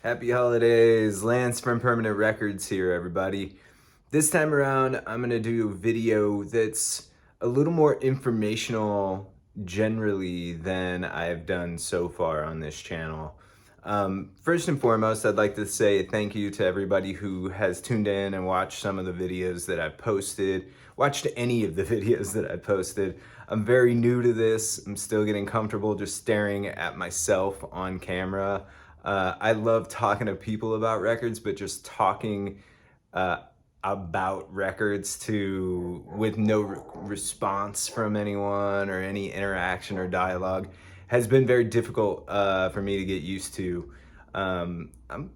Happy holidays. Lance from Permanent Records here, everybody. This time around, I'm going to do a video that's a little more informational generally than I've done so far on this channel. First and foremost, I'd like to say thank you to everybody who has tuned in and watched some of the videos that I've posted, watched any of the videos that I posted. I'm very new to this. I'm still getting comfortable just staring at myself on camera. I love talking to people about records, but just talking uh, about records with no response from anyone or any interaction or dialogue has been very difficult for me to get used to. I'm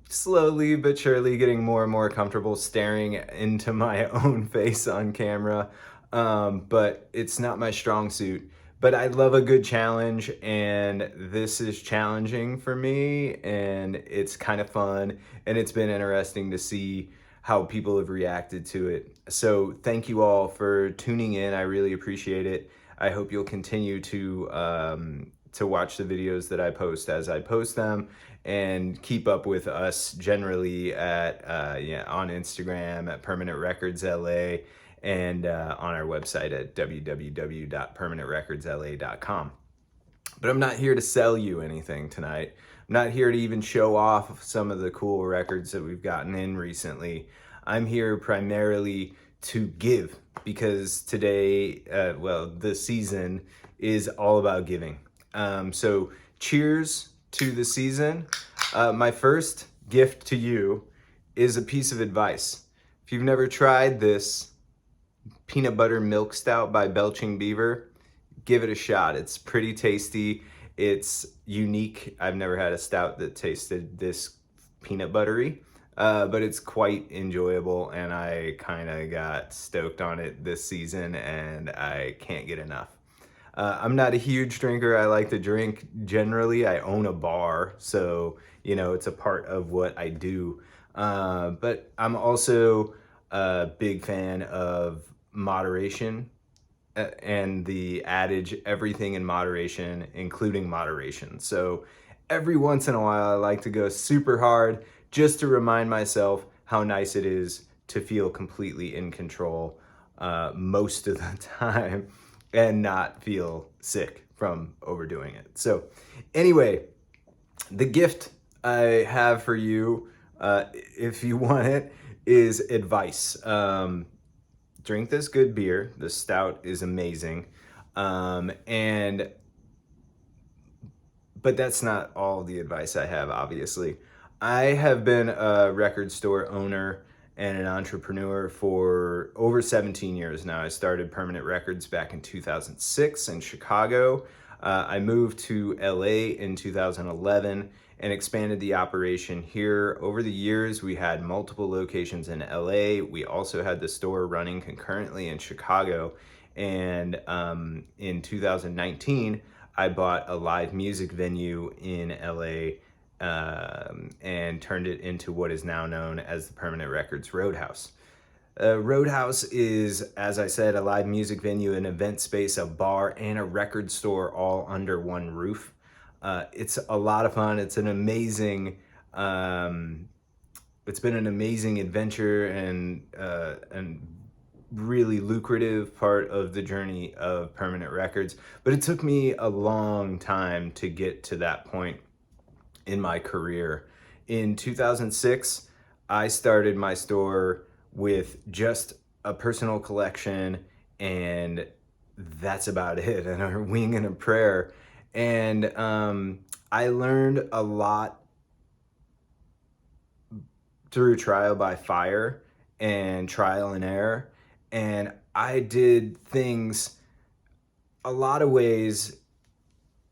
slowly but surely getting more and more comfortable staring into my own face on camera, but it's not my strong suit. But I love a good challenge, and this is challenging for me, and it's kind of fun, and it's been interesting to see how people have reacted to it. So thank you all for tuning in. I really appreciate it. I hope you'll continue to watch the videos that I post as I post them, and keep up with us generally at on Instagram at Permanent Records LA, and on our website at www.permanentrecordsla.com. But I'm not here to sell you anything tonight. I'm not here to even show off some of the cool records that we've gotten in recently. I'm here primarily to give, because today, the season is all about giving. So cheers to the season. My first gift to you is a piece of advice. If you've never tried this peanut butter milk stout by Belching Beaver, give it a shot. It's pretty tasty. It's unique. I've never had a stout that tasted this peanut buttery, but it's quite enjoyable, and I kind of got stoked on it this season, and I can't get enough. I'm not a huge drinker. I like to drink generally. I own a bar, so it's a part of what I do. But I'm also a big fan of moderation, and the adage, everything in moderation, including moderation. So every once in a while, I like to go super hard just to remind myself how nice it is to feel completely in control most of the time, and not feel sick from overdoing it. So anyway, the gift I have for you, if you want it, is advice. Drink this good beer. The stout is amazing. But that's not all the advice I have, obviously. I have been a record store owner and an entrepreneur for over 17 years now. I started Permanent Records back in 2006 in Chicago. I moved to LA in 2011 and expanded the operation here. Over the years, we had multiple locations in LA. We also had the store running concurrently in Chicago. And in 2019, I bought a live music venue in LA, and turned it into what is now known as the Permanent Records Roadhouse. Roadhouse is, as I said, a live music venue, an event space, a bar, and a record store all under one roof. It's a lot of fun. It's been an amazing adventure, and really lucrative part of the journey of Permanent Records. But it took me a long time to get to that point in my career. In 2006, I started my store with just a personal collection, and that's about it, and a wing and a prayer. And I learned a lot through trial by fire and trial and error. And I did things a lot of ways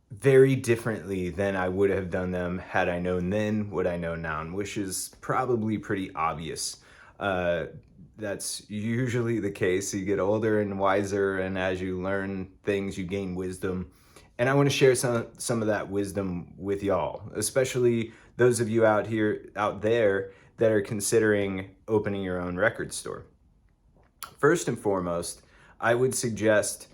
very differently than I would have done them had I known then what I know now, which is probably pretty obvious. That's usually the case. You get older and wiser, and as you learn things, you gain wisdom. And I want to share some of that wisdom with y'all, especially those of you out there that are considering opening your own record store. First and foremost, I would suggest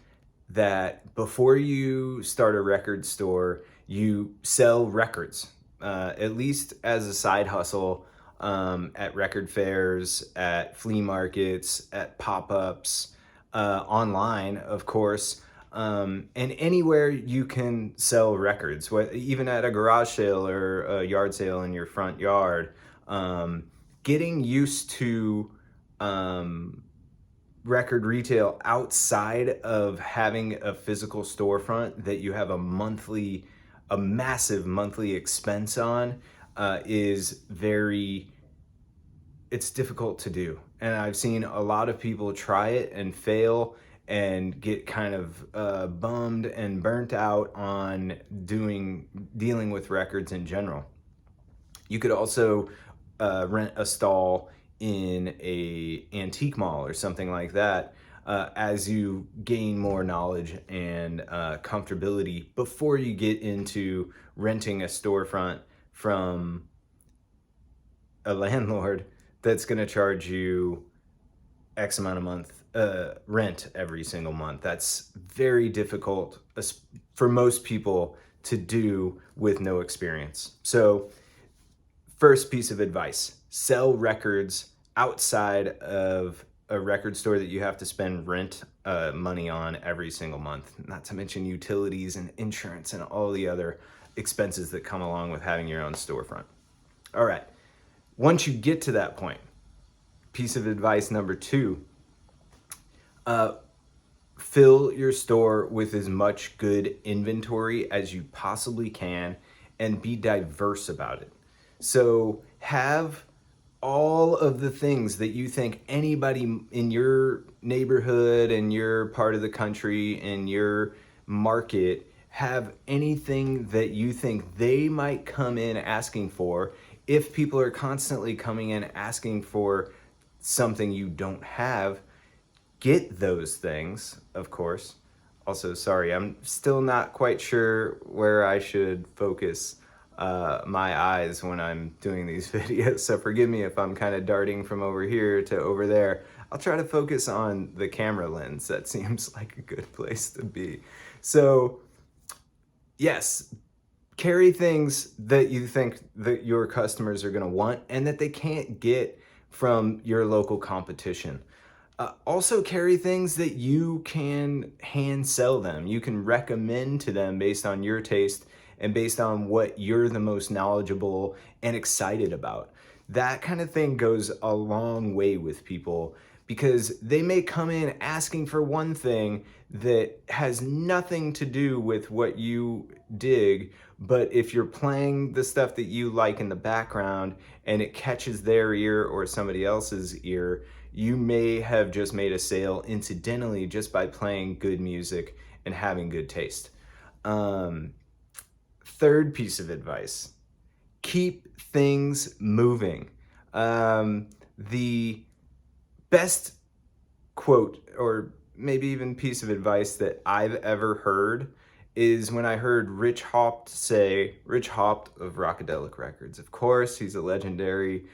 that before you start a record store, you sell records. at least as a side hustle, at record fairs, at flea markets, at pop-ups, online, of course, and anywhere you can sell records, even at a garage sale or a yard sale in your front yard. Getting used to record retail outside of having a physical storefront that you have a massive monthly expense on, is it's difficult to do. And I've seen a lot of people try it and fail and get kind of bummed and burnt out on dealing with records in general. You could also rent a stall in a antique mall or something like that, as you gain more knowledge and comfortability before you get into renting a storefront from a landlord that's going to charge you X amount a month rent every single month. That's very difficult for most people to do with no experience. So, first piece of advice: sell records outside of a record store that you have to spend rent money on every single month, not to mention utilities and insurance and all the other expenses that come along with having your own storefront. All right, once you get to that point, piece of advice number 2, fill your store with as much good inventory as you possibly can and be diverse about it. So have all of the things that you think anybody in your neighborhood, in your part of the country, in your market, have anything that you think they might come in asking for. If people are constantly coming in asking for something you don't have, get those things, of course. Also, sorry, I'm still not quite sure where I should focus my eyes when I'm doing these videos, so forgive me if I'm kind of darting from over here to over there. I'll try to focus on the camera lens. That seems like a good place to be. So, yes, carry things that you think that your customers are going to want and that they can't get from your local competition. Also carry things that you can hand sell them. You can recommend to them based on your taste and based on what you're the most knowledgeable and excited about. That kind of thing goes a long way with people, because they may come in asking for one thing that has nothing to do with what you dig, but if you're playing the stuff that you like in the background and it catches their ear or somebody else's ear, you may have just made a sale incidentally just by playing good music and having good taste. Third piece of advice: keep things moving. The best quote, or maybe even piece of advice that I've ever heard, is when I heard Rich Haupt of Rockadelic Records. Of course, he's a legendary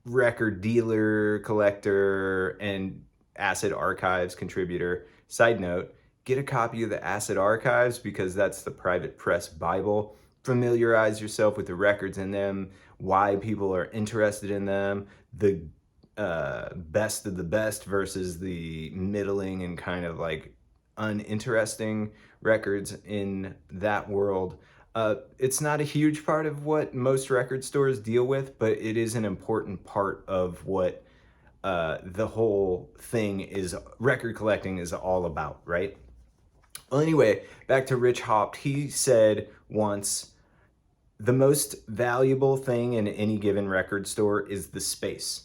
record dealer, collector, and Acid Archives contributor. Side note, get a copy of the Acid Archives, because that's the private press Bible. Familiarize yourself with the records in them, why people are interested in them, the best of the best versus the middling and kind of like uninteresting records in that world. It's not a huge part of what most record stores deal with, but it is an important part of what the whole thing is, record collecting is all about, right? Well, anyway, back to Rich Haupt. He said once, the most valuable thing in any given record store is the space.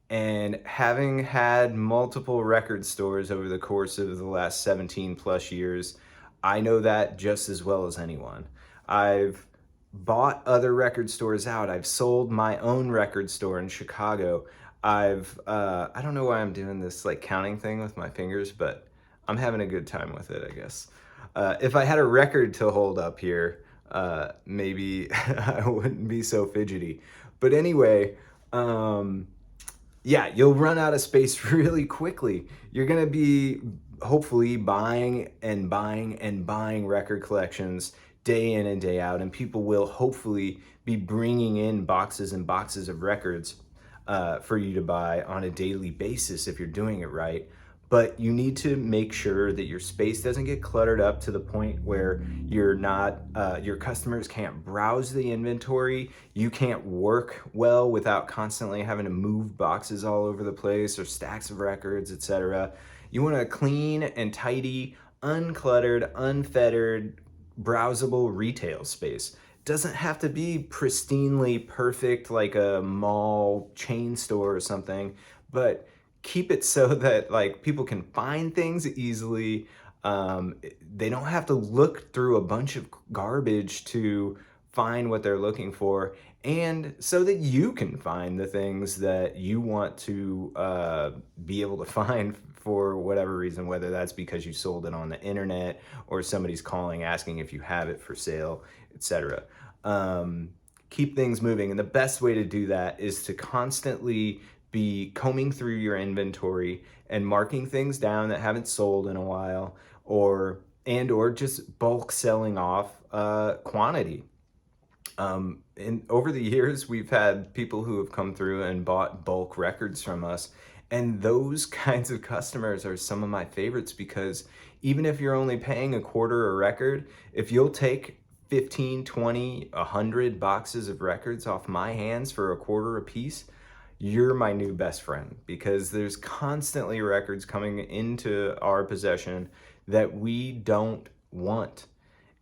And having had multiple record stores over the course of the last 17 plus years, I know that just as well as anyone. I've bought other record stores out. I've sold my own record store in Chicago. I don't know why I'm doing this like counting thing with my fingers, but I'm having a good time with it, I guess. If I had a record to hold up here, maybe I wouldn't be so fidgety. But anyway, yeah, you'll run out of space really quickly. You're gonna be hopefully buying and buying and buying record collections day in and day out, and people will hopefully be bringing in boxes and boxes of records for you to buy on a daily basis if you're doing it right. But you need to make sure that your space doesn't get cluttered up to the point where you're not, your customers can't browse the inventory. You can't work well without constantly having to move boxes all over the place or stacks of records, etc. You want a clean and tidy, uncluttered, unfettered, browsable retail space. Doesn't have to be pristinely perfect like a mall chain store or something, but keep it so that like people can find things easily. They don't have to look through a bunch of garbage to find what they're looking for, and so that you can find the things that you want to be able to find for whatever reason, whether that's because you sold it on the internet or somebody's calling asking if you have it for sale, etc. Keep things moving, and the best way to do that is to constantly be combing through your inventory and marking things down that haven't sold in a while, or just bulk selling off quantity. And over the years, we've had people who have come through and bought bulk records from us. And those kinds of customers are some of my favorites, because even if you're only paying a quarter a record, if you'll take 15, 20, 100 boxes of records off my hands for a quarter a piece, you're my new best friend, because there's constantly records coming into our possession that we don't want.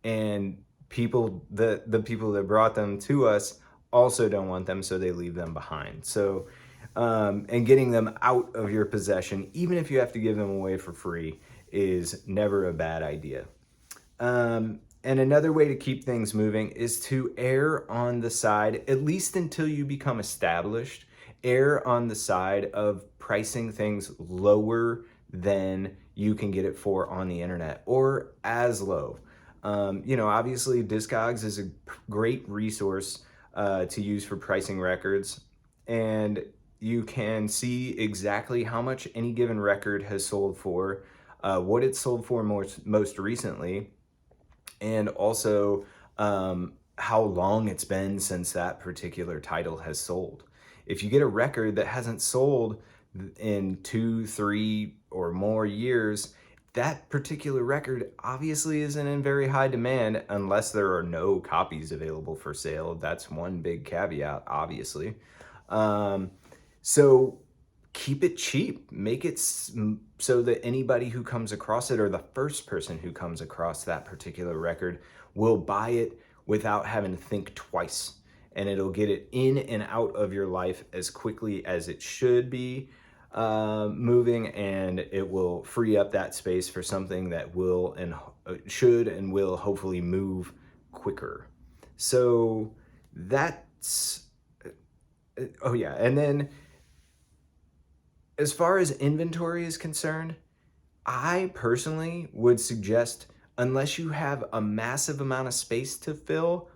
And the people that brought them to us also don't want them, so they leave them behind. So and getting them out of your possession, even if you have to give them away for free, is never a bad idea. And another way to keep things moving is to err on the side, at least until you become established, err on the side of pricing things lower than you can get it for on the internet, or as low. Obviously Discogs is a great resource to use for pricing records, and you can see exactly how much any given record has sold for, what it's sold for most recently, and also how long it's been since that particular title has sold. If you get a record that hasn't sold in 2, 3, or more years, that particular record obviously isn't in very high demand unless there are no copies available for sale. That's one big caveat, obviously. So keep it cheap. Make it so that anybody who comes across it, or the first person who comes across that particular record, will buy it without having to think twice. And it'll get it in and out of your life as quickly as it should be moving, and it will free up that space for something that will and should and will hopefully move quicker. So that's, oh yeah, and then as far as inventory is concerned, I personally would suggest, unless you have a massive amount of space to fill,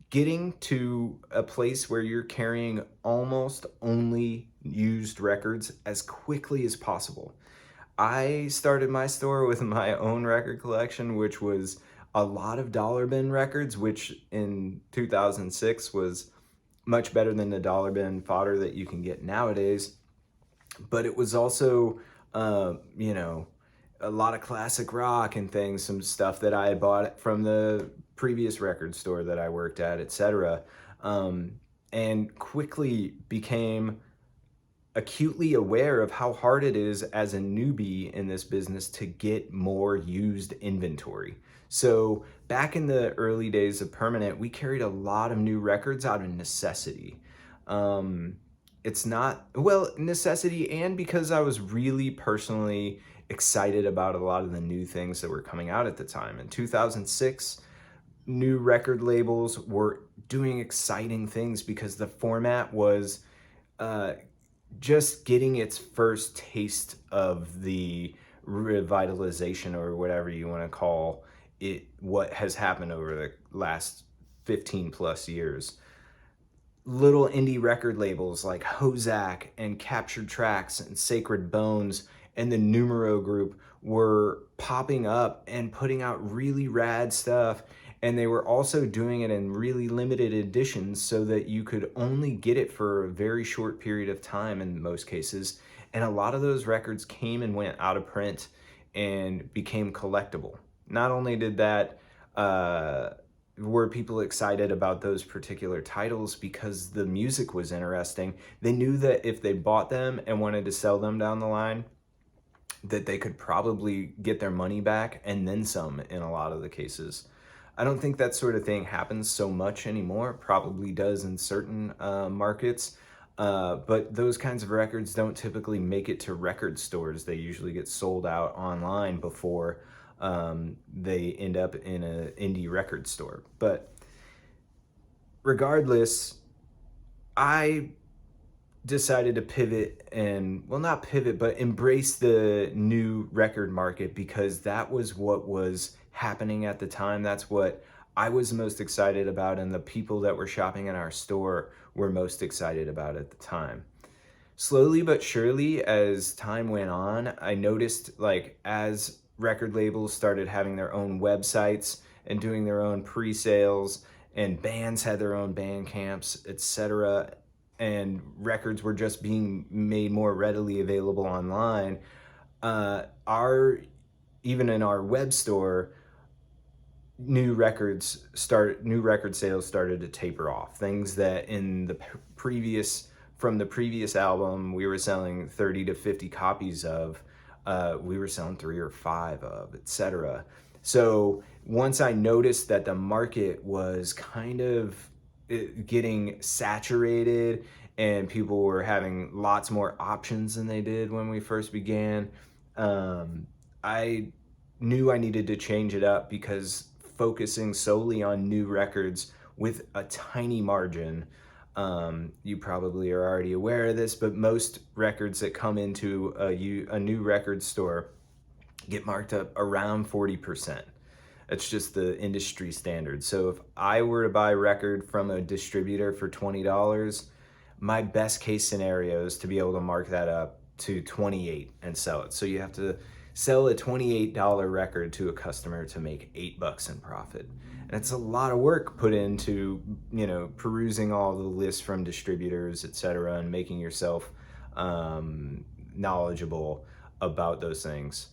getting to a place where you're carrying almost only used records as quickly as possible. I started my store with my own record collection, which was a lot of dollar bin records, which in 2006 was much better than the dollar bin fodder that you can get nowadays. But it was also, a lot of classic rock and things, some stuff that I had bought from the previous record store that I worked at, etc. And quickly became acutely aware of how hard it is as a newbie in this business to get more used inventory. So back in the early days of Permanent, we carried a lot of new records out of necessity. It's not, well, necessity, and because I was really personally excited about a lot of the new things that were coming out at the time. In 2006, new record labels were doing exciting things because the format was just getting its first taste of the revitalization, or whatever you want to call it, what has happened over the last 15 plus years. Little indie record labels like Hozak and Captured Tracks and Sacred Bones and the Numero Group were popping up and putting out really rad stuff. And they were also doing it in really limited editions so that you could only get it for a very short period of time in most cases. And a lot of those records came and went out of print and became collectible. Not only did that, were people excited about those particular titles because the music was interesting. They knew that if they bought them and wanted to sell them down the line, that they could probably get their money back and then some in a lot of the cases. I don't think that sort of thing happens so much anymore. Probably does in certain markets. But those kinds of records don't typically make it to record stores. They usually get sold out online before they end up in an indie record store. But regardless, I decided to pivot and, well, not pivot, but embrace the new record market because that was what was happening at the time. That's what I was most excited about, and the people that were shopping in our store were most excited about at the time. Slowly but surely, as time went on, I noticed, like, as record labels started having their own websites and doing their own pre-sales, and bands had their own band camps, etc., and records were just being made more readily available online, our even in our web store, new record sales started to taper off. Things that in the previous from the previous album we were selling 30 to 50 copies of, we were selling 3 or 5 of, etc. So once I noticed that the market was kind of getting saturated and people were having lots more options than they did when we first began, I knew I needed to change it up because focusing solely on new records with a tiny margin, you probably are already aware of this, but most records that come into a new record store get marked up around 40%. That's just the industry standard. So if I were to buy a record from a distributor for $20, my best case scenario is to be able to mark that up to 28 and sell it. So you have to sell a $28 record to a customer to make $8 in profit. And it's a lot of work put into, perusing all the lists from distributors, etc., and making yourself knowledgeable about those things,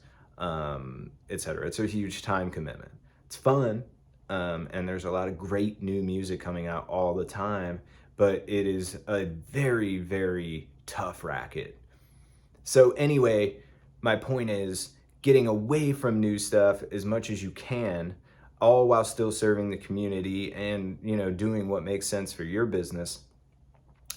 etc. It's a huge time commitment. It's fun, and there's a lot of great new music coming out all the time, but it is a very, very tough racket. So anyway, my point is getting away from new stuff as much as you can, all while still serving the community and, doing what makes sense for your business,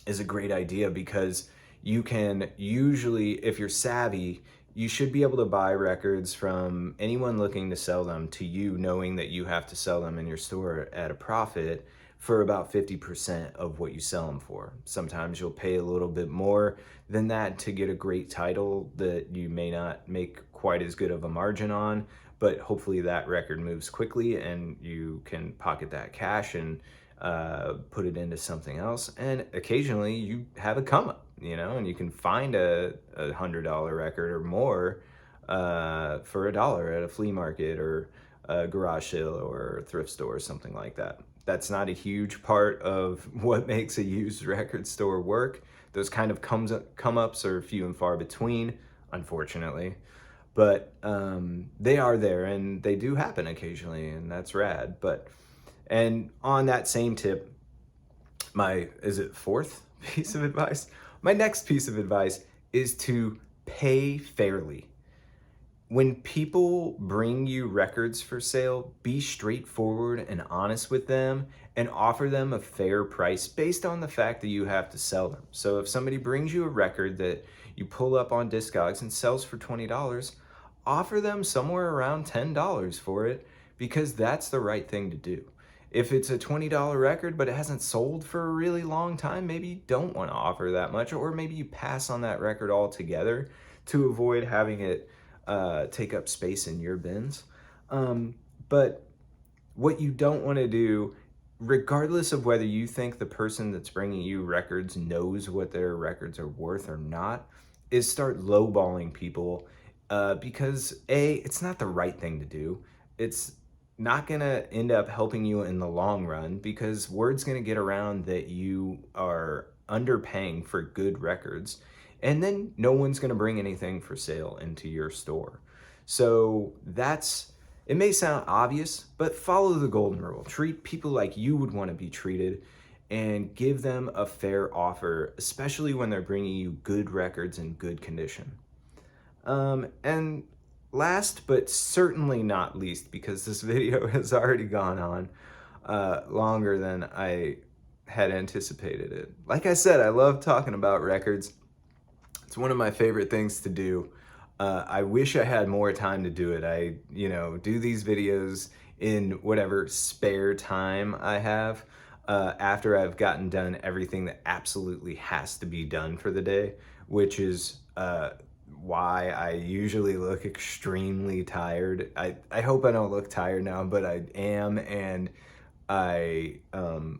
is a great idea because you can usually, if you're savvy, you should be able to buy records from anyone looking to sell them to you, knowing that you have to sell them in your store at a profit for about 50% of what you sell them for. Sometimes you'll pay a little bit more than that to get a great title that you may not make quite as good of a margin on, but hopefully that record moves quickly and you can pocket that cash and put it into something else. And occasionally you have a come up, and you can find a $100 record or more for $1 at a flea market or a garage sale or a thrift store or something like that. That's not a huge part of what makes a used record store work. Those kind of come ups are few and far between, unfortunately. But they are there and they do happen occasionally, and that's rad. And on that same tip, is it fourth piece of advice? My next piece of advice is to pay fairly. When people bring you records for sale, be straightforward and honest with them and offer them a fair price based on the fact that you have to sell them. So if somebody brings you a record that you pull up on Discogs and sells for $20, offer them somewhere around $10 for it because that's the right thing to do. If it's a $20 record but it hasn't sold for a really long time, maybe you don't want to offer that much, or maybe you pass on that record altogether to avoid having it take up space in your bins. But what you don't want to do, regardless of whether you think the person that's bringing you records knows what their records are worth or not, is start lowballing people because A, it's not the right thing to do. It's not gonna end up helping you in the long run, because word's gonna get around that you are underpaying for good records, and then no one's gonna bring anything for sale into your store. So it may sound obvious, but follow the golden rule. Treat people like you would want to be treated and give them a fair offer, especially when they're bringing you good records in good condition. And last but certainly not least, because this video has already gone on longer than I had anticipated it. Like I said, I love talking about records. It's one of my favorite things to do. I wish I had more time to do it. I, do these videos in whatever spare time I have after I've gotten done everything that absolutely has to be done for the day, which is why I usually look extremely tired. I hope I don't look tired now, but I am, and I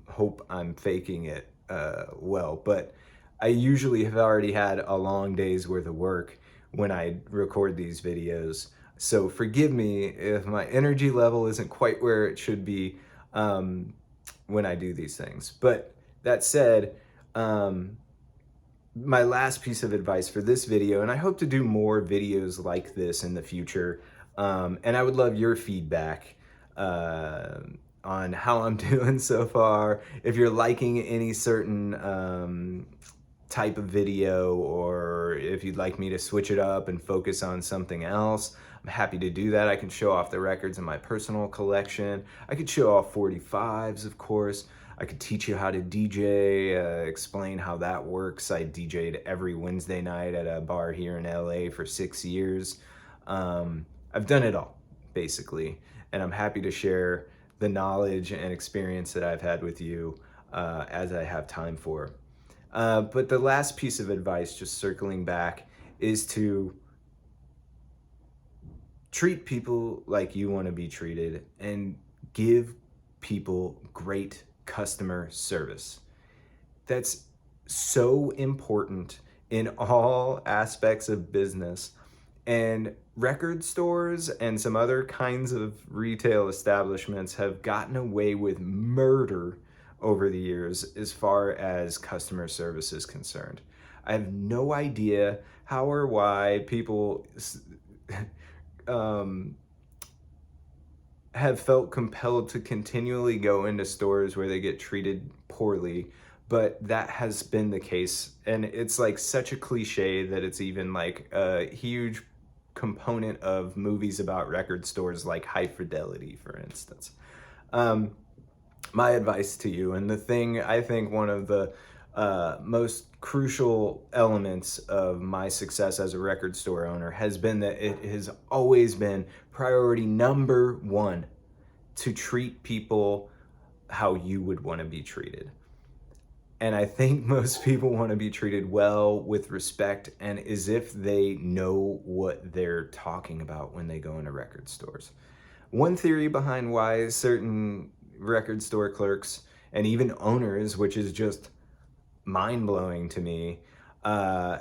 hope I'm faking it well. But I usually have already had a long day's worth of work when I record these videos. So forgive me if my energy level isn't quite where it should be when I do these things. But that said, my last piece of advice for this video, and I hope to do more videos like this in the future, and I would love your feedback on how I'm doing so far, if you're liking any certain type of video, or if you'd like me to switch it up and focus on something else. I'm happy to do that. I can show off the records in my personal collection. I could show off 45s, of course. I could teach you how to DJ, explain how that works. I DJ'd every Wednesday night at a bar here in LA for 6 years. I've done it all, basically, and I'm happy to share the knowledge and experience that I've had with you as I have time for. But the last piece of advice, just circling back, is to treat people like you want to be treated and give people great customer service. That's so important in all aspects of business. And record stores and some other kinds of retail establishments have gotten away with murder over the years as far as customer service is concerned. I have no idea how or why people have felt compelled to continually go into stores where they get treated poorly, but that has been the case. And it's like such a cliche that it's even like a huge component of movies about record stores, like High Fidelity, for instance. My advice to you, and the thing I think one of the most crucial elements of my success as a record store owner has been that it has always been priority number one to treat people how you would want to be treated. And I think most people want to be treated well, with respect, and as if they know what they're talking about when they go into record stores. One theory behind why certain record store clerks and even owners, which is just mind-blowing to me,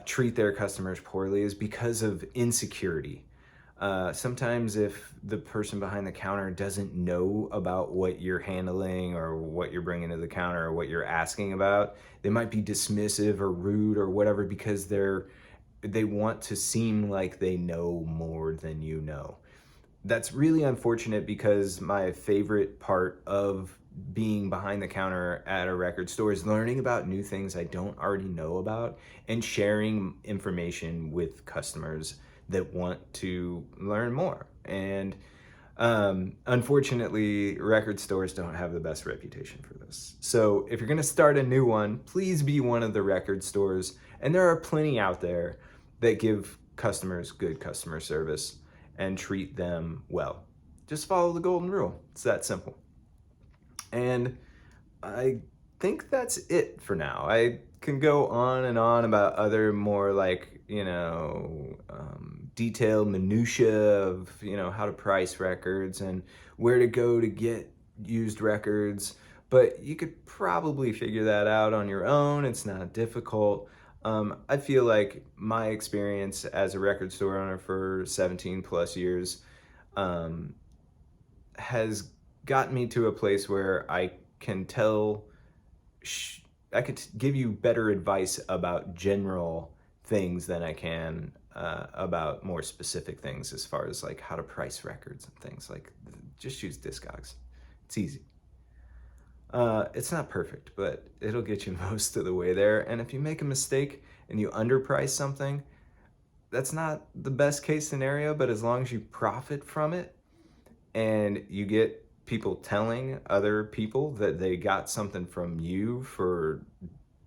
treat their customers poorly is because of insecurity. Sometimes if the person behind the counter doesn't know about what you're handling or what you're bringing to the counter or what you're asking about, they might be dismissive or rude or whatever, because they want to seem like they know more than you know. That's really unfortunate, because my favorite part of being behind the counter at a record store is learning about new things I don't already know about and sharing information with customers that want to learn more. And unfortunately, record stores don't have the best reputation for this. So if you're gonna start a new one, please be one of the record stores. And there are plenty out there that give customers good customer service and treat them well. Just follow the golden rule. It's that simple. And I think that's it for now. I can go on and on about other more like, detailed minutia of, how to price records and where to go to get used records. But you could probably figure that out on your own. It's not difficult. I feel like my experience as a record store owner for 17 plus years has gotten me to a place where I can tell, I could give you better advice about general things than I can about more specific things, as far as like how to price records and things. Like, just use Discogs. It's easy. It's not perfect, but it'll get you most of the way there. And if you make a mistake and you underprice something, that's not the best case scenario, but as long as you profit from it and you get people telling other people that they got something from you for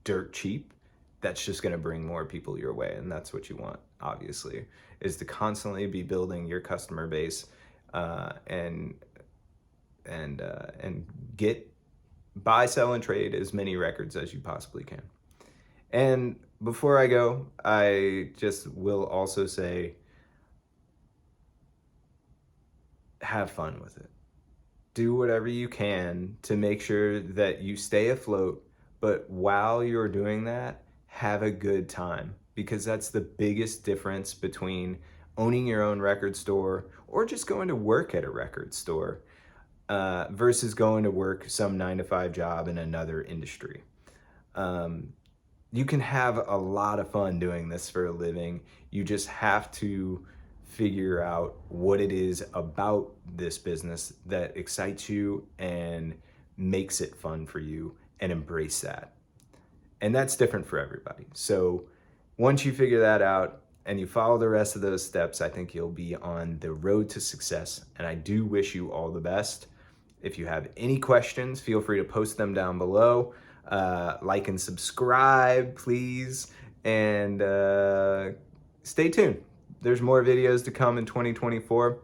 dirt cheap, that's just going to bring more people your way. And that's what you want, obviously, is to constantly be building your customer base, and get, buy, sell, and trade as many records as you possibly can. And before I go, I just will also say, have fun with it. Do whatever you can to make sure that you stay afloat, but while you're doing that, have a good time, because that's the biggest difference between owning your own record store or just going to work at a record store, versus going to work some 9-to-5 job in another industry. You can have a lot of fun doing this for a living. You just have to figure out what it is about this business that excites you and makes it fun for you, and embrace that. And that's different for everybody. So once you figure that out and you follow the rest of those steps, I think you'll be on the road to success. And I do wish you all the best. If you have any questions, feel free to post them down below. Like and subscribe, please. And stay tuned. There's more videos to come in 2024.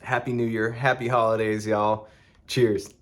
Happy New Year. Happy holidays, y'all. Cheers.